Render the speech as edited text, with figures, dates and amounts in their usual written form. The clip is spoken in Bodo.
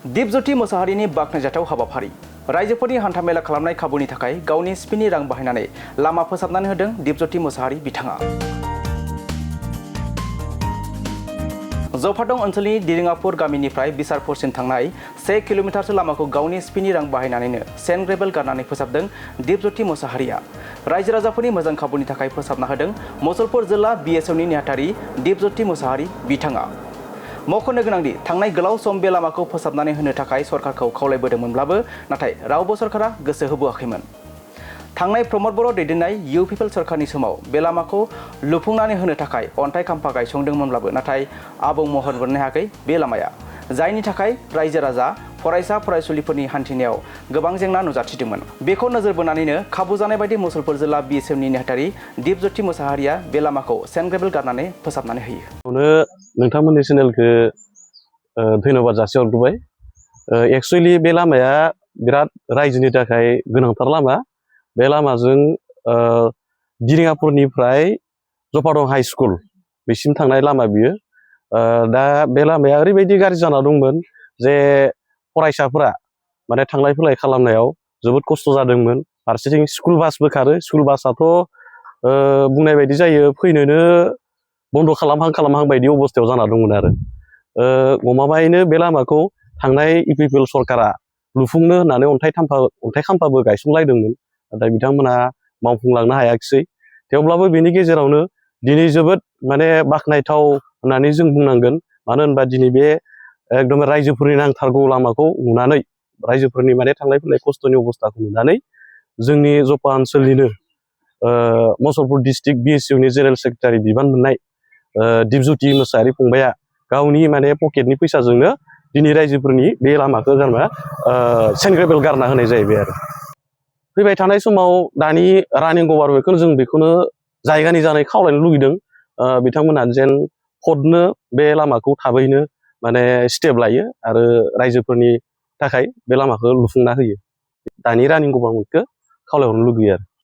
दीपज्योति मोसाहारिनि बाख्नायजाथाव हाबाफारि रायजोफोरनि हान्थामेला खालामनाय खाबुनि थाखाय गावनि स्पिनि रां बाहायनानै लामा फोसाबनानै होदों दीपज्योति मोसाहारि बिथाङा। जफादं ओनसोलनि दिरिङापुर गामिनिफ्राय बिसारपुरसिम थांनाय 1 किल'मिटारसो लामाखौ गावनि स्पिनि रां बाहायनानैनो सेन्ड ग्रेभेल गारनानै फोसाबदों दीपज्योति मोसाहारिया। रायजो राजाफोरनि मोजां खाबुनि थाखाय फोसाबना होदों मुसलपुर जिल्ला BSFनि नेहाथारि दीपज्योति मोसाहारि बिथाङा। मख'नो गोनांदि थांनाय गोलाव सम बे लामाखौ फोसाबनानै होनो थाखाय सरकारखौ खावलायबोदोंमोनब्लाबो नाथाय रावबो सरकारा गोसो होबोआखैमोन। थांनाय प्रमद बर' दैदेननाय इउ पिपल सरकारनि समाव बे लामाखौ लुफुंनानै होनो थाखाय अन्थाइ खाम्फा गायसंदोंमोनब्लाबो नाथाय आबुं महर मोननो हायाखै बे लामाया, जायनि थाखाय रायजो राजा फरायसा फरायसुलिफोरनि हान्थिनायाव गोबां जेंना नुजाथिदोंमोन। बेखौ नोजोर बोनानैनो खाबु जानाय बायदि मुसलपुर जिल्ला BSFनि नेहाथारि दीपज्योति मोसाहारिया बे लामाखौ सेन्ड ग्रेभेल गारनानै फोसाबनानै होयो। नोंथांमोननि चेनेलखौ धन्यबाद जासिहरग्रोबाय। एक्सुअलि बे लामाया बिराद रायजोनि थाखाय गोनांथार लामा। बे लामाजों दिरिङापुरनिफ्राय जफादं हाई स्कुल बेसिम थांनाय लामा बियो। दा बे लामाया ओरैबायदि गाज्रि जाना दंमोन जे फरायसाफोरा माने थांलाय फैलाय खालामनायाव जोबोद खस्थ' जादोंमोन। फारसेथिं स्कुल बासबो खारो, स्कुल बासआथ' बुंनाय बायदि जायो फैनोनो बन्द' खालामहां बायदि अबस्थायाव जाना दंमोन आरो। गमामायैनो बे लामाखौ थांनाय इउपिपिएल सरकारा लुफुंनो होननानै अन्थाइ खाम्फाबो गायसंलायदोंमोन, नाथाय बिथांमोना मावफुंलांनो हायाखिसै। थेवब्लाबो बेनि गेजेरावनो दिनै जोबोद माने बाख्नायथाव होननानै जों बुंनांगोन। मानो होनबा दिनै बे एकदम रायजोफोरनि नांथारगौ लामाखौ नुनानै, रायजोफोरनि माने थांलाय फैलाय खस्थ'नि अबस्थाखौ नुनानै जोंनि जफा ओनसोलनिनो मुसलपुर डिस्ट्रिक्ट BSFनि जेनेरेल सेक्रेटारि बिबान मोननाय दीपज्योति मोसाहारि फंबाया गावनि माने पकेटनि फैसाजोंनो दिनै रायजोफोरनि बे लामाखौ सेन्ड ग्रेभेल गारना होनाय जाहैबाय आरो। फैबाय थानाय समाव दानि रानिं गभार्नमेन्टखौ जों बेखौनो जायगानि जानाय खावलायनो लुगैदों। बिथांमोना जेन फदनो बे लामाखौ थाबैनो माने स्टेप लायो आरो रायजोफोरनि थाखाय बे लामाखौ लुफुंना होयो। दानि रानिं गभार्नमेन्टखौ खावलायहरनो लुगैयो आरो।